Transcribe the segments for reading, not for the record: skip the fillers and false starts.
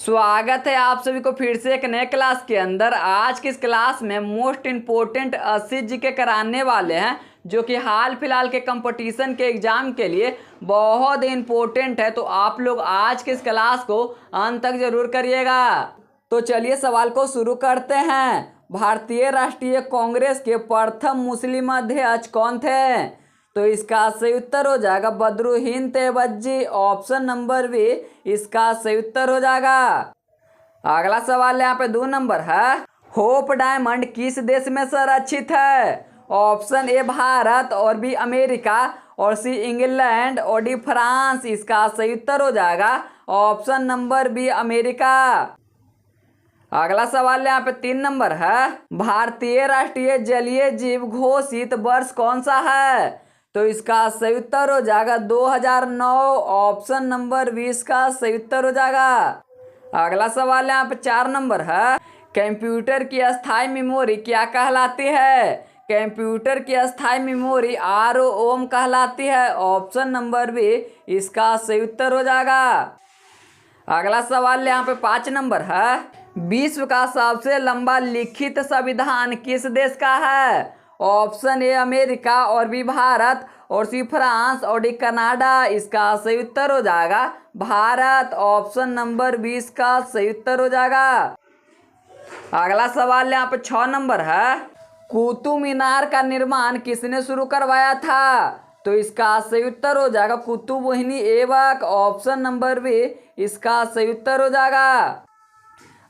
स्वागत है आप सभी को फिर से एक नए क्लास के अंदर। आज की इस क्लास में मोस्ट इम्पोर्टेंट 80 जीके कराने वाले हैं, जो कि हाल फिलहाल के कंपटीशन के एग्जाम के लिए बहुत इम्पोर्टेंट है। तो आप लोग आज की इस क्लास को अंत तक जरूर करिएगा। तो चलिए सवाल को शुरू करते हैं। भारतीय राष्ट्रीय कांग्रेस के प्रथम मुस्लिम अध्यक्ष कौन थे? तो इसका सही उत्तर हो जाएगा Badruddin Tyabji. Option number B इसका सही उत्तर हो जाएगा। अगला सवाल यहाँ पे 2 नंबर है। होप डायमंड किस देश में संरक्षित है? ऑप्शन ए भारत, और बी अमेरिका, और सी इंग्लैंड, और डी फ्रांस। इसका सही उत्तर हो जाएगा ऑप्शन नंबर बी अमेरिका। अगला सवाल यहाँ पे 3 नंबर है। भारतीय राष्ट्रीय जलीय जीव घोषित वर्ष कौन सा है? तो इसका सही उत्तर हो जाएगा 2009। ऑप्शन नंबर 20 का सही उत्तर हो जाएगा। अगला सवाल यहाँ पे 4 नंबर है। कंप्यूटर की अस्थायी मेमोरी क्या कहलाती है? कंप्यूटर की अस्थायी मेमोरी ROM कहलाती है। ऑप्शन नंबर बी इसका सही उत्तर हो जाएगा। अगला सवाल यहाँ पे 5 नंबर है। विश्व का सबसे लंबा लिखित संविधान किस देश का है? ऑप्शन ए अमेरिका, और बी भारत, और सी फ्रांस, और डी कनाडा। इसका सही उत्तर हो जाएगा भारत। ऑप्शन नंबर 20 का सही उत्तर हो जाएगा। अगला सवाल यहाँ पे 6 नंबर है। कुतुब मीनार का निर्माण किसने शुरू करवाया था? तो इसका सही उत्तर हो जाएगा Qutubuddin Aibak. Option number B इसका सही उत्तर हो जाएगा।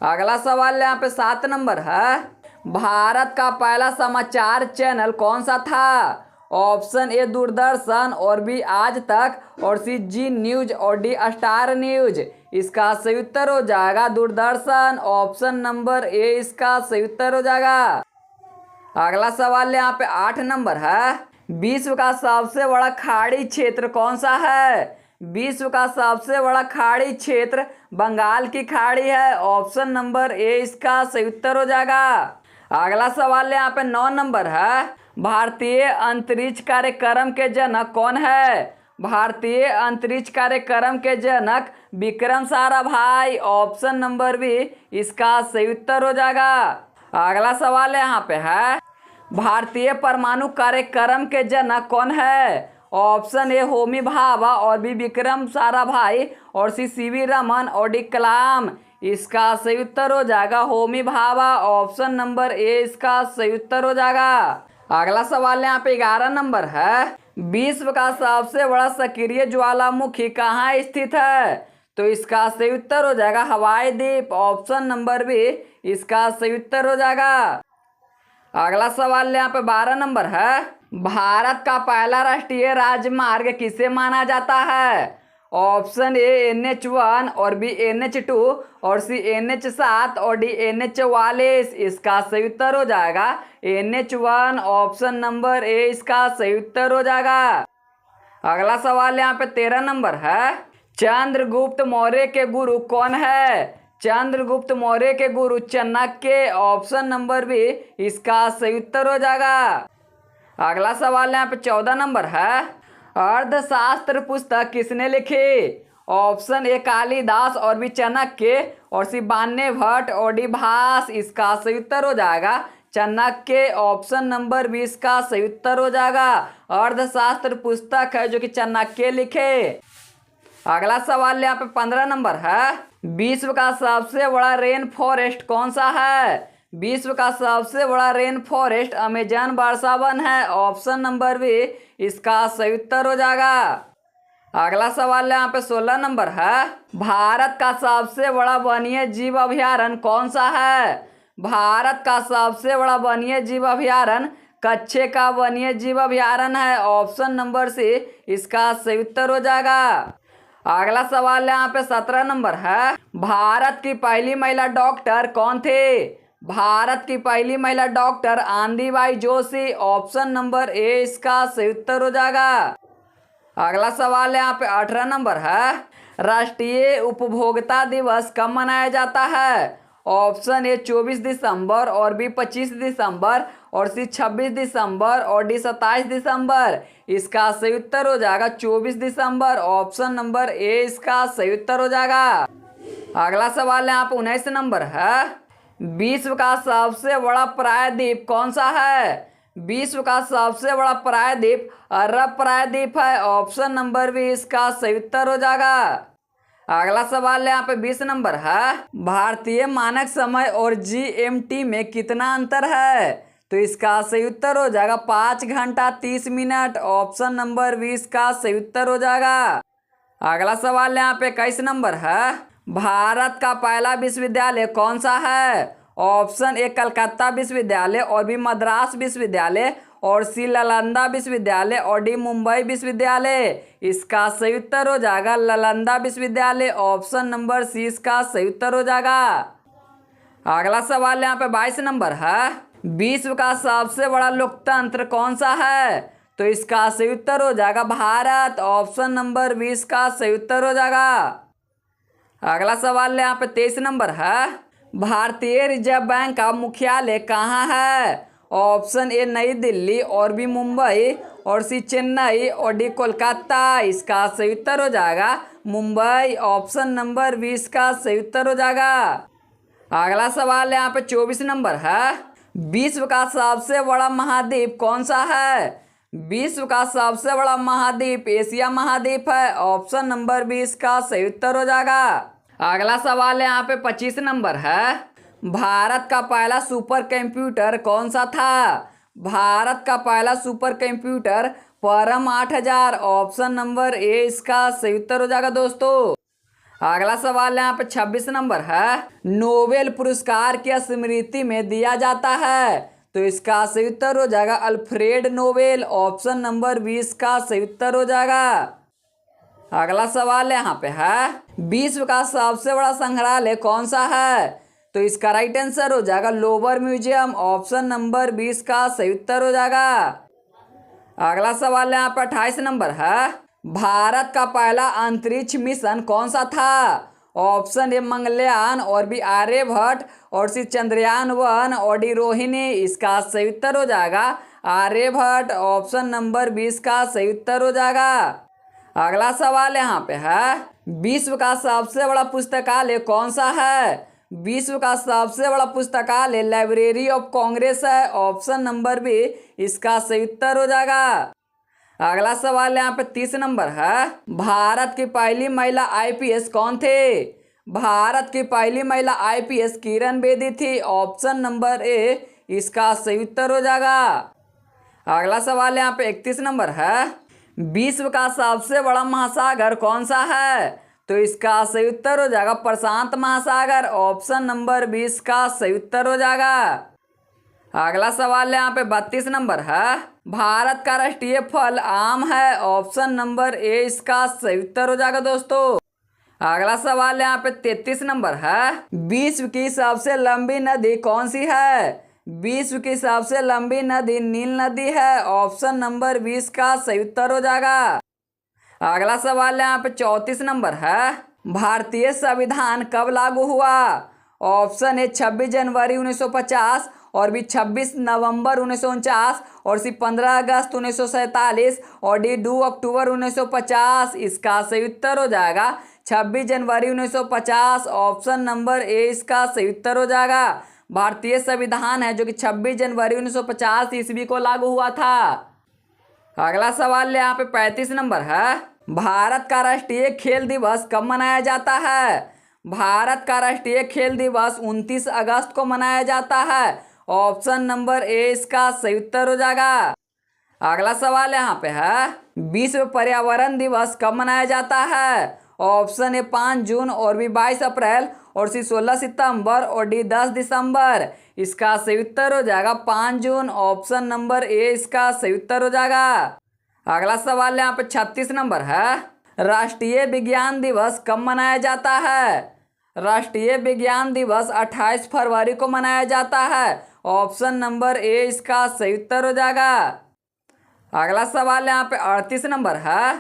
अगला सवाल यहाँ पे 7 नंबर है। भारत का पहला समाचार चैनल कौन सा था? ऑप्शन ए दूरदर्शन, और बी आज तक, और सी जी न्यूज, और डी स्टार न्यूज। इसका सही उत्तर हो जाएगा दूरदर्शन। ऑप्शन नंबर ए इसका सही उत्तर हो जाएगा। अगला सवाल यहाँ पे 8 नंबर है। विश्व का सबसे बड़ा खाड़ी क्षेत्र कौन सा है? विश्व का सबसे बड़ा खाड़ी क्षेत्र बंगाल की खाड़ी है। ऑप्शन नंबर ए इसका सही उत्तर हो जाएगा। अगला सवाल यहाँ पे 9 नंबर है। भारतीय अंतरिक्ष कार्यक्रम के जनक कौन है? भारतीय अंतरिक्ष कार्यक्रम के जनक Vikram Sarabhai. Option number B इसका सही उत्तर हो जाएगा। अगला सवाल यहाँ पे है। भारतीय परमाणु कार्यक्रम के जनक कौन है? ऑप्शन ए होमी भाभा, और बी विक्रम साराभाई, और सी CV रमन, और डी कलाम। इसका सही उत्तर हो जाएगा Homi Bhabha. Option number A इसका सही उत्तर हो जाएगा। अगला सवाल यहाँ पे 11 नंबर है। विश्व का सबसे बड़ा सक्रिय ज्वालामुखी कहाँ स्थित है? तो इसका सही उत्तर हो जाएगा हवाई द्वीप। ऑप्शन नंबर बी इसका सही उत्तर हो जाएगा। अगला सवाल यहाँ पे 12 नंबर है। भारत का पहला राष्ट्रीय राजमार्ग किसे माना जाता है? ऑप्शन ए NH1, और बी NH2, और सी NH7, और डी NH44। इसका सही उत्तर हो जाएगा NH1। ऑप्शन नंबर ए इसका सही उत्तर हो जाएगा। अगला सवाल यहाँ पे 13 नंबर है। चंद्रगुप्त मौर्य के गुरु कौन है? चंद्रगुप्त मौर्य के गुरु चाणक्य। ऑप्शन नंबर बी इसका सही उत्तर हो जाएगा। अगला सवाल यहाँ पे 14 नंबर है। अर्थशास्त्र पुस्तक किसने लिखी? ऑप्शन ए कालिदास, और बी चाणक्य, और सी बाण्यभट्ट, और डी भास। इसका सही उत्तर हो जाएगा चाणक्य। ऑप्शन नंबर 20 का सही उत्तर हो जाएगा। अर्थशास्त्र पुस्तक है जो कि चाणक्य लिखे। अगला सवाल यहाँ पे 15 नंबर है। विश्व का सबसे बड़ा रेन फॉरेस्ट कौन सा है? विश्व का सबसे बड़ा रेन फॉरेस्ट अमेजन वर्षा वन है। ऑप्शन नंबर बी इसका सही उत्तर हो जाएगा। अगला सवाल यहाँ पे 16 नंबर है। भारत का सबसे बड़ा वन्य जीव अभयारण्य कौन सा है? भारत का सबसे बड़ा वन्य जीव अभयारण्य कच्छे का वन्य जीव अभयारण्य है। ऑप्शन नंबर सी इसका सही उत्तर हो जाएगा। अगला सवाल यहाँ पे 17 नंबर है। भारत की पहली महिला डॉक्टर कौन थी? भारत की पहली महिला doctor Anandibai Joshi. Option number A इसका सही उत्तर हो जाएगा। अगला सवाल यहाँ पे 18 नंबर है। राष्ट्रीय उपभोक्ता दिवस कब मनाया जाता है? ऑप्शन ए 24 दिसंबर, और बी 25 दिसंबर, और सी 26 दिसंबर, और डी 27 दिसंबर। इसका सही उत्तर हो जाएगा 24 दिसंबर। ऑप्शन नंबर ए इसका सही उत्तर हो जाएगा। अगला सवाल यहाँ पे 19 नंबर है, विश्व का सबसे बड़ा प्रायद्वीप कौन सा है? विश्व का सबसे बड़ा प्रायद्वीप अरब प्रायद्वीप है। ऑप्शन नंबर बी इसका सही उत्तर हो जाएगा। अगला सवाल यहाँ पे 20 नंबर है, भारतीय मानक समय और जीएमटी में कितना अंतर है? तो इसका सही उत्तर हो जाएगा 5 घंटा 30 मिनट। ऑप्शन नंबर 20 का सही उत्तर हो जाएगा। अगला सवाल यहाँ पे 21 नंबर है, भारत का पहला विश्वविद्यालय कौन सा है? ऑप्शन ए कलकत्ता विश्वविद्यालय, और बी मद्रास विश्वविद्यालय, और सी नालंदा विश्वविद्यालय, और डी मुंबई विश्वविद्यालय। इसका सही उत्तर हो जाएगा नालंदा विश्वविद्यालय। ऑप्शन नंबर सी इसका सही उत्तर हो जाएगा। अगला सवाल यहाँ पे 22 नंबर है, विश्व का सबसे बड़ा लोकतंत्र कौन सा है? तो इसका सही उत्तर हो जाएगा भारत। ऑप्शन नंबर 20 का सही उत्तर हो जाएगा। अगला सवाल यहाँ पे 23 नंबर है, भारतीय रिजर्व बैंक का मुख्यालय कहाँ है? ऑप्शन ए नई दिल्ली, और बी मुंबई, और सी चेन्नई, और डी कोलकाता। इसका सही उत्तर हो जाएगा मुंबई। ऑप्शन नंबर 20 का सही उत्तर हो जाएगा। अगला सवाल यहाँ पे 24 नंबर है, विश्व का सबसे बड़ा महाद्वीप कौन सा है? विश्व का सबसे बड़ा महाद्वीप एशिया महाद्वीप है। ऑप्शन नंबर 20 का सही उत्तर हो जाएगा। अगला सवाल यहाँ पे 25 नंबर है, भारत का पहला सुपर कंप्यूटर कौन सा था? भारत का पहला सुपर कंप्यूटर परम 8000। ऑप्शन नंबर ए इसका सही उत्तर हो जाएगा दोस्तों। अगला सवाल यहाँ पे 26 नंबर है, नोबेल पुरस्कार की स्मृति में दिया जाता है? तो इसका सही उत्तर हो जाएगा अल्फ्रेड नोबेल। ऑप्शन नंबर 20 का सही उत्तर हो जाएगा। अगला सवाल यहाँ पे है, विश्व का सबसे बड़ा संग्रहालय कौन सा है? तो इसका राइट आंसर हो जाएगा लोवर म्यूजियम। ऑप्शन नंबर 20 का सही उत्तर हो जाएगा। अगला सवाल यहाँ पे 28 नंबर है, भारत का पहला अंतरिक्ष मिशन कौन सा था? ऑप्शन ए मंगलयान, और बी आर्यभट्ट, और सी चंद्रयान 1, और डी रोहिणी। इसका सही उत्तर हो जाएगा आर्यभट्ट। ऑप्शन नंबर 20 का सही उत्तर हो जाएगा। अगला सवाल यहाँ पे है, विश्व का सबसे बड़ा पुस्तकालय कौन सा है? विश्व का सबसे बड़ा पुस्तकालय लाइब्रेरी ऑफ कांग्रेस है। ऑप्शन नंबर बी इसका सही उत्तर हो जाएगा। अगला सवाल यहाँ पे 30 नंबर है, भारत की पहली महिला आईपीएस कौन थे? भारत की पहली महिला आईपीएस किरण बेदी थी। ऑप्शन नंबर ए इसका सही उत्तर हो जाएगा। अगला सवाल यहाँ पे 31 नंबर है, विश्व का सबसे बड़ा महासागर कौन सा है? तो इसका सही उत्तर हो जाएगा प्रशांत महासागर। ऑप्शन नंबर 20 का सही उत्तर हो जाएगा। अगला सवाल यहाँ पे 32 नंबर है, भारत का राष्ट्रीय फल आम है। ऑप्शन नंबर ए इसका सही उत्तर हो जाएगा दोस्तों। अगला सवाल यहाँ पे 33 नंबर है, विश्व की सबसे लंबी नदी कौन सी है? विश्व की सबसे लंबी नदी नील नदी है। ऑप्शन नंबर 20 का सही उत्तर हो जाएगा। अगला सवाल यहाँ पे 34 नंबर है, भारतीय संविधान कब लागू हुआ? ऑप्शन ए 26 जनवरी 1950, और बी 26 नवंबर 1949, और सी 15 अगस्त 1947, और डी 2 अक्टूबर 1950। इसका सही उत्तर हो जाएगा 26 जनवरी 1950। ऑप्शन नंबर ए इसका सही उत्तर हो जाएगा। भारतीय संविधान है जो कि 26 जनवरी 1950 ईस्वी को लागू हुआ था। अगला सवाल यहाँ पे 35 नंबर है, भारत का राष्ट्रीय खेल दिवस कब मनाया जाता है? भारत का राष्ट्रीय खेल दिवस 29 अगस्त को मनाया जाता है। ऑप्शन नंबर ए इसका सही उत्तर हो जाएगा। अगला सवाल यहाँ पे है, विश्व पर्यावरण दिवस कब मनाया जाता है? ऑप्शन ए 5 जून, और बी 22 अप्रैल, और सी 16 सितंबर, और डी 10 दिसंबर। इसका सही उत्तर हो जाएगा 5 जून। ऑप्शन नंबर ए इसका सही उत्तर हो जाएगा। अगला सवाल यहाँ पे 36 नंबर है, राष्ट्रीय विज्ञान दिवस कब मनाया जाता है? राष्ट्रीय विज्ञान दिवस 28 फरवरी को मनाया जाता है। ऑप्शन नंबर ए इसका सही उत्तर हो जाएगा। अगला सवाल यहाँ पे 38 नंबर है,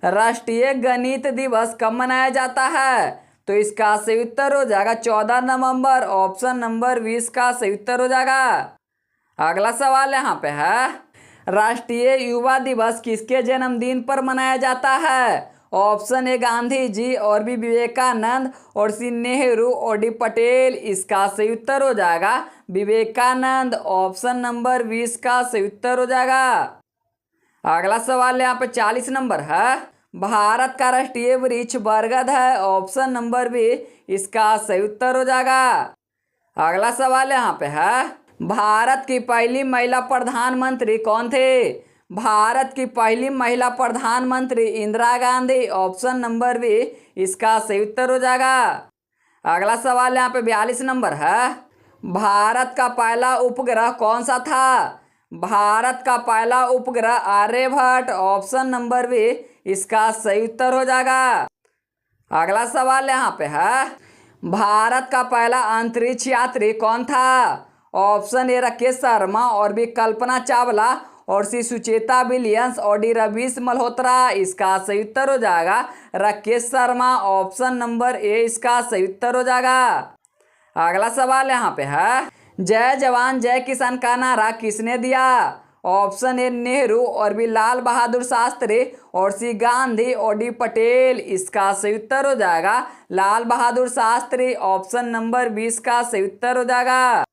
राष्ट्रीय गणित दिवस कब मनाया जाता है? तो इसका सही उत्तर हो जाएगा 14 नवंबर। ऑप्शन नंबर 20 का सही उत्तर हो जाएगा। अगला सवाल यहाँ पे है, राष्ट्रीय युवा दिवस किसके जन्मदिन पर मनाया जाता है? ऑप्शन ए गांधी जी और बी विवेकानंद और सी नेहरू और डी पटेल। इसका सही उत्तर हो जाएगा विवेकानंद। ऑप्शन नंबर 20 का सही उत्तर हो जाएगा। अगला सवाल यहाँ पे 40 नंबर है। भारत का राष्ट्रीय वृक्ष बरगद है। ऑप्शन नंबर बी इसका सही उत्तर हो जाएगा। अगला सवाल यहाँ पे है, भारत की पहली महिला प्रधानमंत्री कौन थे? भारत की पहली महिला प्रधानमंत्री Indira Gandhi. Option number B इसका सही उत्तर हो जाएगा। अगला सवाल यहाँ पे 42 नंबर है। भारत का पहला उपग्रह कौन सा था? भारत का पहला उपग्रह आर्यभट्ट। ऑप्शन नंबर बी इसका सही उत्तर हो जाएगा। अगला सवाल यहाँ पे है, भारत का पहला अंतरिक्ष यात्री कौन था? ऑप्शन ए राकेश शर्मा और बी कल्पना चावला और सी सुचेता विलियम्स और डी रवीश मल्होत्रा। इसका सही उत्तर हो जाएगा Rakesh Sharma. Option number A इसका सही उत्तर हो जाएगा। अगला सवाल यहाँ पे है, जय जवान जय किसान का नारा किसने दिया? ऑप्शन ए नेहरू और बी लाल बहादुर शास्त्री और सी गांधी और डी पटेल। इसका सही उत्तर हो जाएगा लाल बहादुर शास्त्री। ऑप्शन नंबर 20 का सही उत्तर हो जाएगा।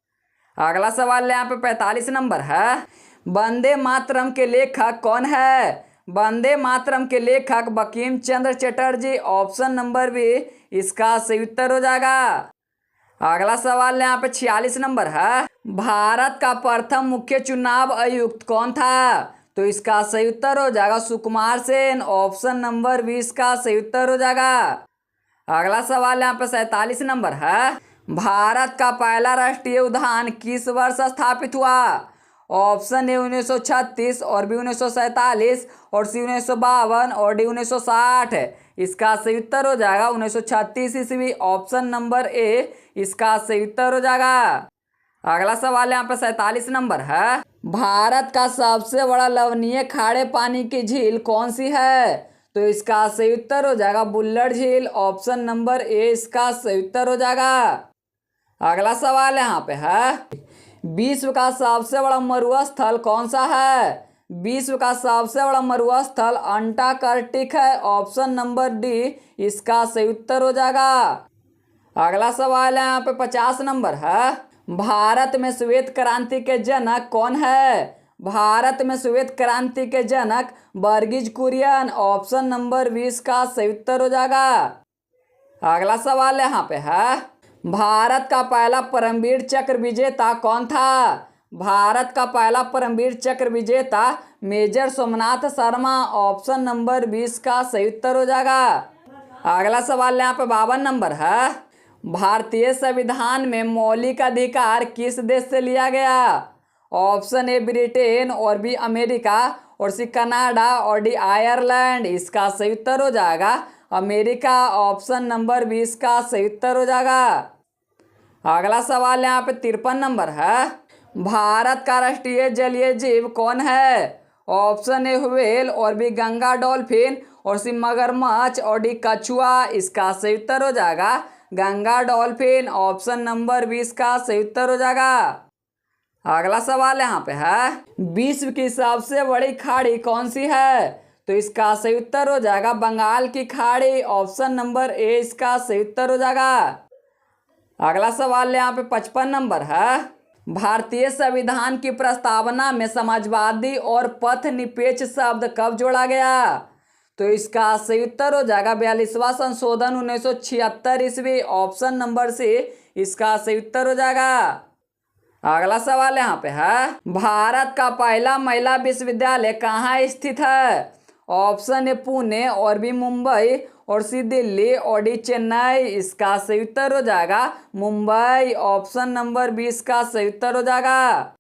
अगला सवाल यहाँ पे 45 नंबर है, वंदे मातरम के लेखक कौन है? वंदे मातरम के लेखक Bankim Chandra Chatterjee. Option number B इसका सही उत्तर हो जाएगा। अगला सवाल यहाँ पे 46 नंबर है, भारत का प्रथम मुख्य चुनाव आयुक्त कौन था? तो इसका सही उत्तर हो जाएगा सुकुमार सेन। ऑप्शन नंबर 20 का सही उत्तर हो जाएगा। अगला सवाल यहाँ पे 47 नंबर है, भारत का पहला राष्ट्रीय उद्यान किस वर्ष स्थापित हुआ? ऑप्शन ए 1936 और बी 1947 और सी 1952 और डी 1960। इसका सही उत्तर हो जाएगा 1936 ईस्वी। ऑप्शन नंबर ए इसका सही उत्तर हो जाएगा। अगला सवाल यहाँ पे 47 नंबर है, भारत का सबसे बड़ा लवणीय खारे पानी की झील कौन सी है? तो इसका सही उत्तर हो जाएगा बुल्लर झील। ऑप्शन नंबर ए इसका सही उत्तर हो जाएगा। अगला सवाल यहाँ पे है, विश्व का सबसे बड़ा मरुस्थल कौन सा है? विश्व का सबसे बड़ा मरुस्थल अंटार्कटिक है। ऑप्शन नंबर डी इसका सही उत्तर हो जाएगा। अगला सवाल है यहाँ पे 50 नंबर है, भारत में श्वेत क्रांति के जनक कौन है? भारत में श्वेत क्रांति के जनक वर्गीज कुरियन। ऑप्शन नंबर 20 का सही उत्तर हो जाएगा। अगला सवाल यहाँ पे है, भारत का पहला परमवीर चक्र विजेता कौन था? भारत का पहला परमवीर चक्र विजेता major Somnath Sharma. Option number 20 का सही उत्तर हो जाएगा। अगला सवाल यहाँ पे 52 नंबर है, भारतीय संविधान में मौलिक अधिकार किस देश से लिया गया? ऑप्शन ए ब्रिटेन और बी अमेरिका और सी कनाडा और डी आयरलैंड। इसका सही उत्तर हो जाएगा अमेरिका। ऑप्शन नंबर 20 का सही उत्तर हो जाएगा। अगला सवाल यहाँ पे 53 नंबर है, भारत का राष्ट्रीय जलीय जीव कौन है? ऑप्शन ए व्हेल और बी गंगा डॉल्फिन और सी मगरमच्छ और डी कछुआ। इसका सही उत्तर हो जाएगा गंगा डॉल्फिन। ऑप्शन नंबर 20 का सही उत्तर हो जाएगा। अगला सवाल यहाँ पे है, विश्व की सबसे बड़ी खाड़ी कौन सी है? तो इसका सही उत्तर हो जाएगा बंगाल की खाड़ी। ऑप्शन नंबर ए इसका सही उत्तर हो जाएगा। अगला सवाल यहाँ पे 55 नंबर है, भारतीय संविधान की प्रस्तावना में समाजवादी और पथ निरपेक्ष शब्द कब जोड़ा गया? तो इसका सही उत्तर हो जाएगा 42वां संशोधन 1976 ईस्वी। ऑप्शन नंबर सी इसका सही उत्तर हो जाएगा। अगला सवाल यहाँ पे है, भारत का पहला महिला विश्वविद्यालय कहाँ स्थित है? ऑप्शन ए पुणे और बी मुंबई और सी दिल्ली और डी चेन्नई। इसका सही उत्तर हो जाएगा मुंबई। ऑप्शन नंबर 20 का सही उत्तर हो जाएगा।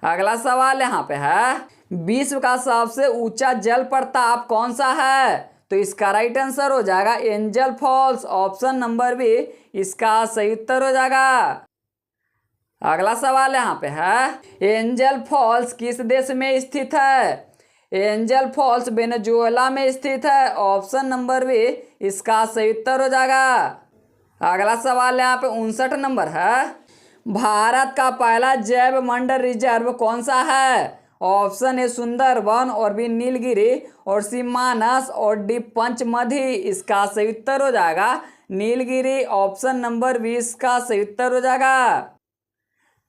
अगला सवाल यहाँ पे है, विश्व का सबसे ऊंचा जल प्रपात कौन सा है? तो इसका राइट आंसर हो जाएगा Angel Falls. Option number B इसका सही उत्तर हो जाएगा। अगला सवाल यहाँ पे है, एंजल फॉल्स किस देश में स्थित है? एंजल फॉल्स वेनेजुएला में स्थित है। ऑप्शन नंबर बी इसका सही उत्तर हो जाएगा। अगला सवाल यहाँ पे 59 नंबर है, भारत का पहला जैव मंडल रिजर्व कौन सा है? ऑप्शन ए सुंदरबन और बी नीलगिरी और सी मानस और डी पंचमढ़ी। इसका सही उत्तर हो जाएगा नीलगिरी। ऑप्शन नंबर 20 का सही उत्तर हो जाएगा।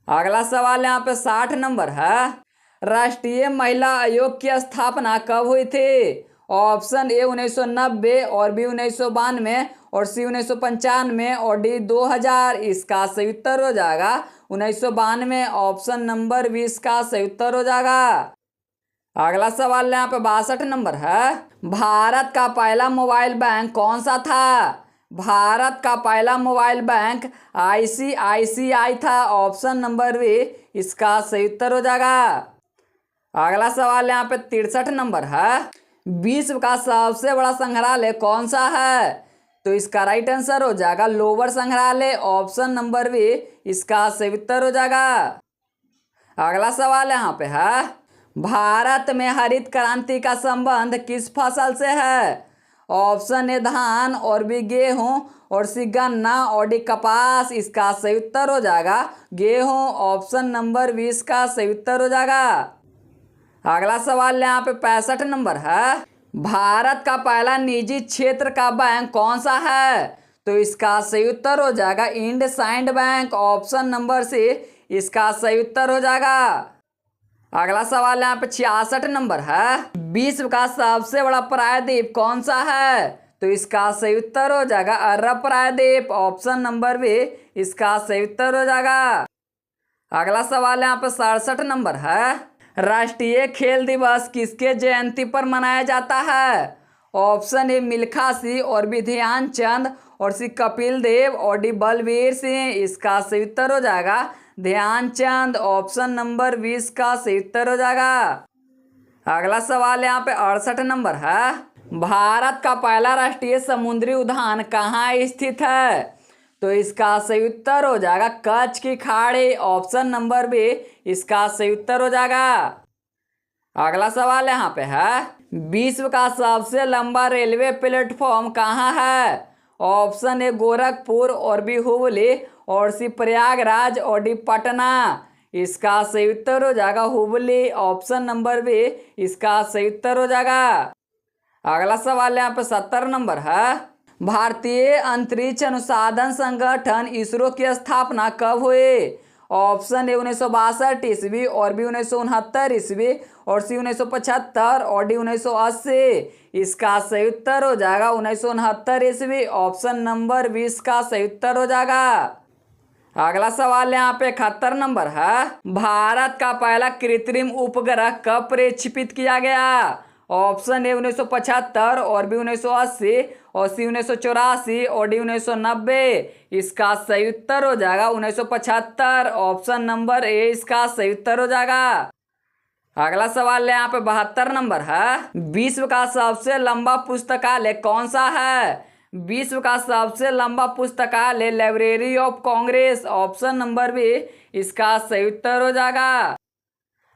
अगला सवाल यहाँ पे 60 नंबर है। राष्ट्रीय महिला आयोग की स्थापना कब हुई थी? ऑप्शन ए 1990 और बी 1992 और सी 1995 और डी 2000। इसका सही उत्तर हो जाएगा 1992। ऑप्शन नंबर 20 का सही उत्तर हो जाएगा। अगला सवाल यहाँ पे 62 नंबर है। भारत का पहला मोबाइल बैंक कौन सा था? भारत का पहला मोबाइल बैंक ICICI था। ऑप्शन नंबर बी इसका सही उत्तर हो जाएगा। अगला सवाल यहाँ पे 63 नंबर है। विश्व का सबसे बड़ा संग्रहालय कौन सा है? तो इसका राइट आंसर हो जाएगा लोवर संग्रहालय। ऑप्शन नंबर बी इसका सही उत्तर हो जाएगा। अगला सवाल यहाँ पे है। भारत में हरित क्रांति का संबंध किस फसल से है? ऑप्शन ए धान और बी गेहूं और सी गन्ना और डी कपास। इसका सही उत्तर हो जाएगा गेहूं। ऑप्शन नंबर 20 का सही उत्तर हो जाएगा। अगला सवाल यहाँ पे 65 नंबर है। भारत का पहला निजी क्षेत्र का बैंक कौन सा है? तो इसका सही उत्तर हो जाएगा IndusInd bank. Option number C इसका सही उत्तर हो जाएगा। अगला सवाल यहाँ पे 66 नंबर है। विश्व का सबसे बड़ा प्रायद्वीप कौन सा है? तो इसका सही उत्तर हो जाएगा अरब प्रायद्वीप। ऑप्शन नंबर बी इसका सही उत्तर हो जाएगा। अगला सवाल यहाँ पे 67 नंबर है। राष्ट्रीय खेल दिवस किसके जयंती पर मनाया जाता है? ऑप्शन ए मिल्खा सिंह और बी ध्यानचंद और सी कपिल देव और डी बलबीर सिंह। इसका सही उत्तर हो जाएगा ध्यानचंद। ऑप्शन नंबर 20 का सही उत्तर हो जाएगा। अगला सवाल यहाँ पे 68 नंबर है। भारत का पहला राष्ट्रीय समुद्री उद्यान कहाँ स्थित है? तो इसका सही उत्तर हो जाएगा कच्छ की खाड़ी। ऑप्शन नंबर बी इसका सही उत्तर हो जाएगा। अगला सवाल यहाँ पे है। विश्व का सबसे लंबा रेलवे प्लेटफॉर्म कहाँ है? ऑप्शन ए गोरखपुर और बी हुबली और सी प्रयागराज और डी पटना। इसका सही उत्तर हो जाएगा हुबली। ऑप्शन नंबर बी इसका सही उत्तर हो जाएगा। अगला सवाल यहाँ पे 70 नंबर है। भारतीय अंतरिक्ष अनुसंधान संगठन इसरो की स्थापना कब हुई? ऑप्शन ए 1962 ईस्वी और बी 1969 ईस्वी और सी 1975 और डी 1980। इसका सही उत्तर हो जाएगा 1969 ईस्वी। ऑप्शन नंबर 20 का सही उत्तर हो जाएगा। अगला सवाल यहाँ पे 71 नंबर है। भारत का पहला कृत्रिम उपग्रह कब प्रक्षेपित किया गया? ऑप्शन ए 1975 और बी 1980 और सी 1984 और डी 1990। इसका सही उत्तर हो जाएगा 1975। ऑप्शन नंबर ए इसका सही उत्तर हो जाएगा। अगला सवाल यहाँ पे 72 नंबर है। विश्व का सबसे लंबा पुस्तकालय कौन सा है? विश्व का सबसे लंबा पुस्तकालय library of Congress. Option number B इसका सही उत्तर हो जाएगा।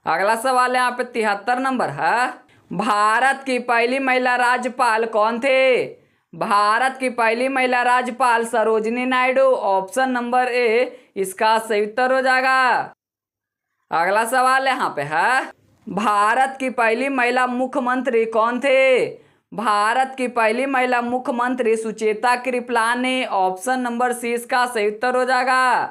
अगला सवाल यहाँ पे 73 नंबर है। भारत की पहली महिला राज्यपाल कौन थे? भारत की पहली महिला राज्यपाल Sarojini Naidu. Option number A इसका सही उत्तर हो जाएगा। अगला सवाल यहाँ पे है। भारत की पहली महिला मुख्यमंत्री कौन थे? भारत की पहली महिला मुख्यमंत्री Sucheta Kripalani. Option number C इसका सही उत्तर हो जाएगा।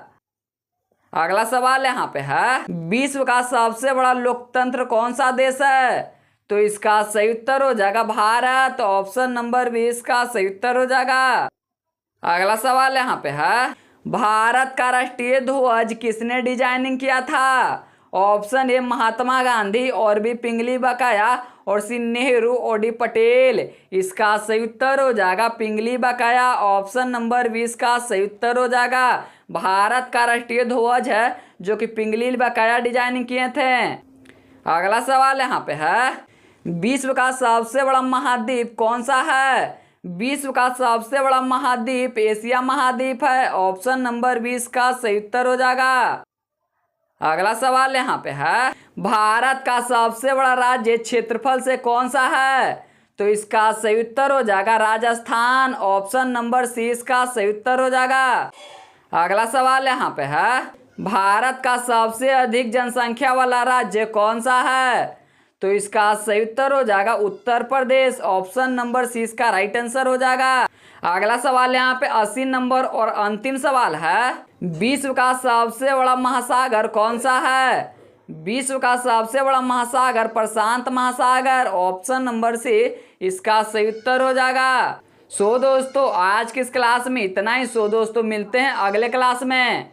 अगला सवाल यहाँ पे है। विश्व का सबसे बड़ा लोकतंत्र कौन सा देश है? तो इसका सही उत्तर हो जाएगा भारत। ऑप्शन नंबर 20 का सही उत्तर हो जाएगा। अगला सवाल यहाँ पे है। भारत का राष्ट्रीय ध्वज किसने डिजाइनिंग किया था? ऑप्शन ए महात्मा गांधी और बी पिंगली बकाया और सी नेहरू और डी पटेल। इसका सही उत्तर हो जाएगा पिंगली बकाया। ऑप्शन नंबर 20 का सही उत्तर हो जाएगा। भारत का राष्ट्रीय ध्वज है जो कि पिंगली बकाया डिजाइनिंग किए थे। अगला सवाल यहाँ पे है। विश्व का सबसे बड़ा महाद्वीप कौन सा है? विश्व का सबसे बड़ा महाद्वीप एशिया महाद्वीप है। ऑप्शन नंबर 20 का सही उत्तर हो जाएगा। अगला सवाल यहाँ पे है। भारत का सबसे बड़ा राज्य क्षेत्रफल से कौन सा है? तो इसका सही उत्तर हो जाएगा राजस्थान। ऑप्शन नंबर सी इसका सही उत्तर हो जाएगा। अगला सवाल यहाँ पे है। भारत का सबसे अधिक जनसंख्या वाला राज्य कौन सा है? तो इसका सही उत्तर हो जाएगा Uttar Pradesh. Option number C इसका राइट आंसर हो जाएगा। अगला सवाल यहाँ पे 80 नंबर और अंतिम सवाल है, विश्व का सबसे बड़ा महासागर कौन सा है? विश्व का सबसे बड़ा महासागर प्रशांत महासागर। ऑप्शन नंबर सी इसका सही उत्तर हो जाएगा। सो दोस्तों आज की इस क्लास में इतना ही। सो दोस्तों मिलते हैं अगले क्लास में।